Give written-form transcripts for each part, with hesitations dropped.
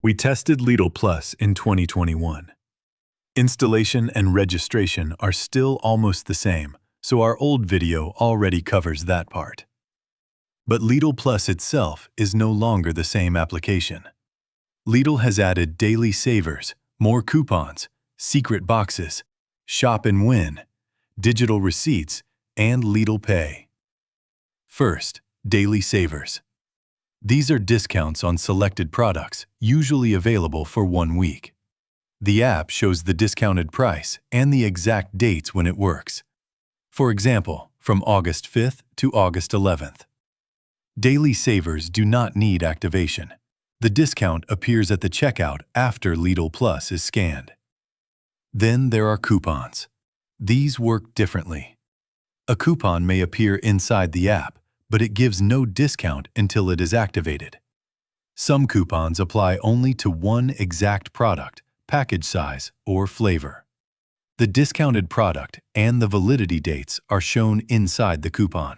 We tested Lidl Plus in 2021. Installation and registration are still almost the same, so our old video already covers that part. But Lidl Plus itself is no longer the same application. Lidl has added daily savers, more coupons, secret boxes, shop and win, digital receipts, and Lidl Pay. First, daily savers. These are discounts on selected products, usually available for 1 week. The app shows the discounted price and the exact dates when it works. For example, from August 5th to August 11th. Daily savers do not need activation. The discount appears at the checkout after Lidl Plus is scanned. Then there are coupons. These work differently. A coupon may appear inside the app, but it gives no discount until it is activated. Some coupons apply only to one exact product, package size, or flavor. The discounted product and the validity dates are shown inside the coupon.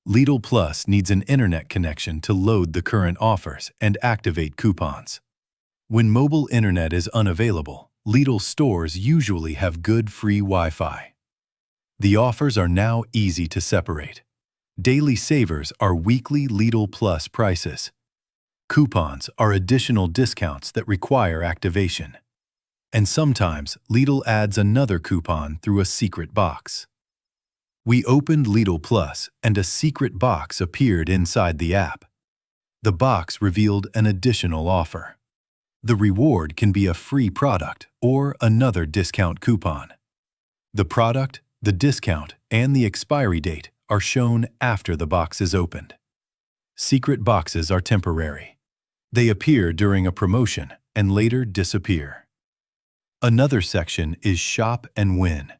Lidl Plus needs an internet connection to load the current offers and activate coupons. When mobile internet is unavailable, Lidl stores usually have good free Wi-Fi. The offers are now easy to separate. Daily savers are weekly Lidl Plus prices. Coupons are additional discounts that require activation. And sometimes Lidl adds another coupon through a secret box. We opened Lidl Plus and a secret box appeared inside the app. The box revealed an additional offer. The reward can be a free product or another discount coupon. The product, the discount, and the expiry date are shown after the box is opened. Secret boxes are temporary. They appear during a promotion and later disappear. Another section is Shop and Win.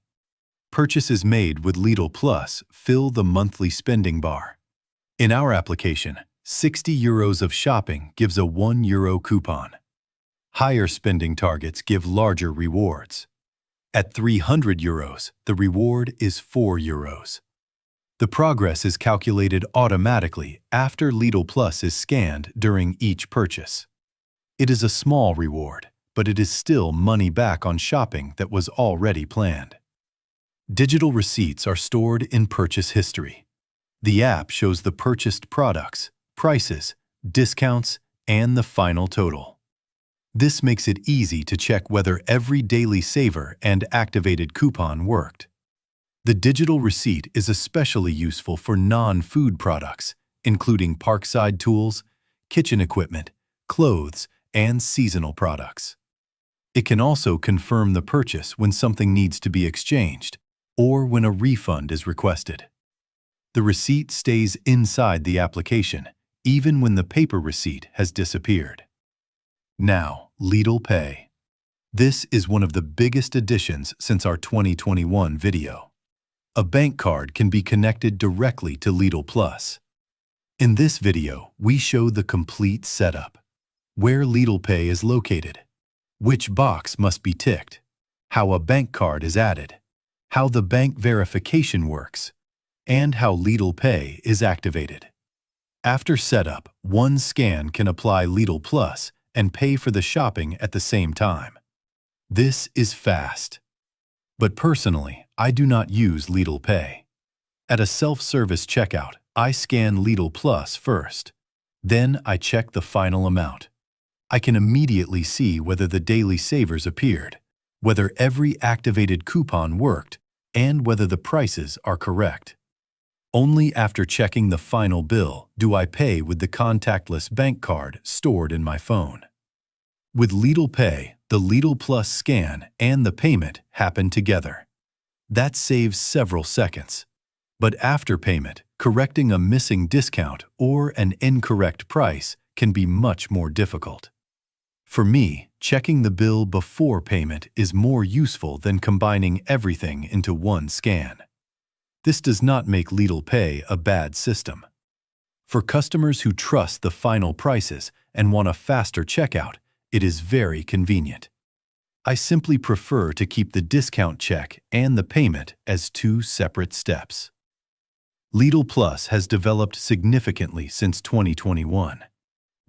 Purchases made with Lidl Plus fill the monthly spending bar. In our application, 60 euros of shopping gives a €1 coupon. Higher spending targets give larger rewards. At 300 euros, the reward is €4. The progress is calculated automatically after Lidl Plus is scanned during each purchase. It is a small reward, but it is still money back on shopping that was already planned. Digital receipts are stored in purchase history. The app shows the purchased products, prices, discounts, and the final total. This makes it easy to check whether every daily saver and activated coupon worked. The digital receipt is especially useful for non-food products, including parkside tools, kitchen equipment, clothes, and seasonal products. It can also confirm the purchase when something needs to be exchanged or when a refund is requested. The receipt stays inside the application, even when the paper receipt has disappeared. Now, Lidl Pay. This is one of the biggest additions since our 2021 video. A bank card can be connected directly to Lidl Plus. In this video, we show the complete setup. Where Lidl Pay is located, which box must be ticked, how a bank card is added, how the bank verification works, and how Lidl Pay is activated. After setup, one scan can apply Lidl Plus and pay for the shopping at the same time. This is fast. But personally, I do not use Lidl Pay. At a self-service checkout, I scan Lidl Plus first. Then I check the final amount. I can immediately see whether the daily savers appeared, whether every activated coupon worked, and whether the prices are correct. Only after checking the final bill do I pay with the contactless bank card stored in my phone. With Lidl Pay, the Lidl Plus scan and the payment happen together. That saves several seconds. But after payment, correcting a missing discount or an incorrect price can be much more difficult. For me, checking the bill before payment is more useful than combining everything into one scan. This does not make Lidl Pay a bad system. For customers who trust the final prices and want a faster checkout, it is very convenient. I simply prefer to keep the discount check and the payment as two separate steps. Lidl Plus has developed significantly since 2021.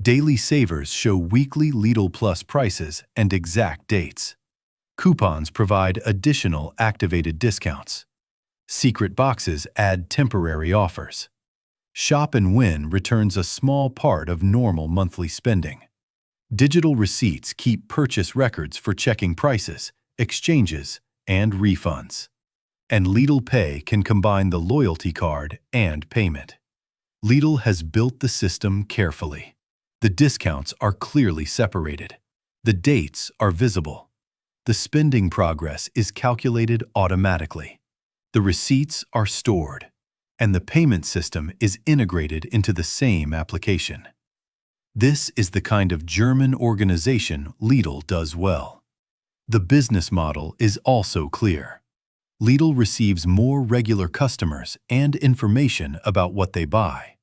Daily Savers show weekly Lidl Plus prices and exact dates. Coupons provide additional activated discounts. Secret boxes add temporary offers. Shop and Win returns a small part of normal monthly spending. Digital receipts keep purchase records for checking prices, exchanges, and refunds. And Lidl Pay can combine the loyalty card and payment. Lidl has built the system carefully. The discounts are clearly separated. The dates are visible. The spending progress is calculated automatically. The receipts are stored, and the payment system is integrated into the same application. This is the kind of German organization Lidl does well. The business model is also clear. Lidl receives more regular customers and information about what they buy.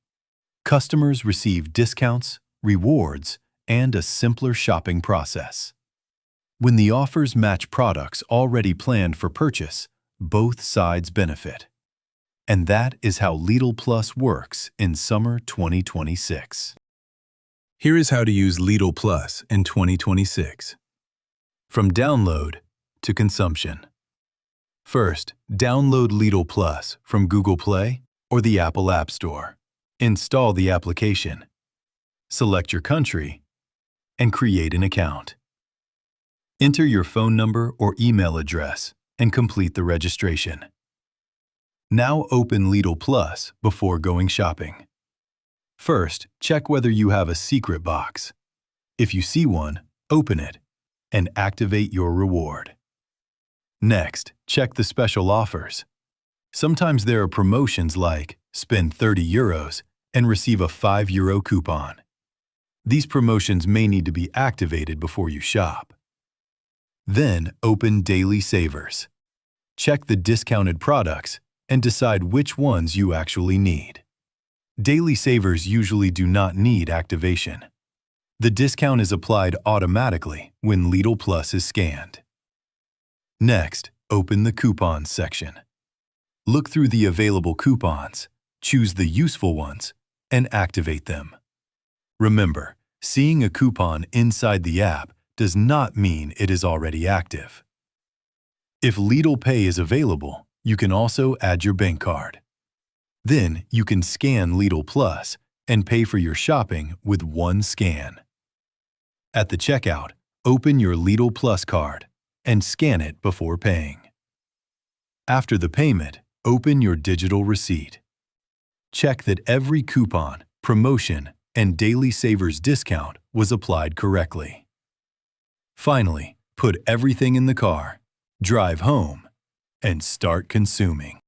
Customers receive discounts, rewards, and a simpler shopping process. When the offers match products already planned for purchase, both sides benefit. And that is how Lidl Plus works in summer 2026. Here is how to use Lidl Plus in 2026. From download to consumption. First, download Lidl Plus from Google Play or the Apple App Store. Install the application. Select your country, and create an account. Enter your phone number or email address and complete the registration. Now open Lidl Plus before going shopping. First, check whether you have a secret box. If you see one, open it and activate your reward. Next, check the special offers. Sometimes there are promotions like spend €30 and receive a €5 coupon. These promotions may need to be activated before you shop. Then open Daily Savers. Check the discounted products and decide which ones you actually need. Daily Savers usually do not need activation. The discount is applied automatically when Lidl Plus is scanned. Next, open the Coupons section. Look through the available coupons, choose the useful ones, and activate them. Remember, seeing a coupon inside the app does not mean it is already active. If Lidl Pay is available, you can also add your bank card. Then you can scan Lidl Plus and pay for your shopping with one scan. At the checkout, open your Lidl Plus card and scan it before paying. After the payment, open your digital receipt. Check that every coupon, promotion, and Daily Savers discount was applied correctly. Finally, put everything in the car, drive home, and start consuming.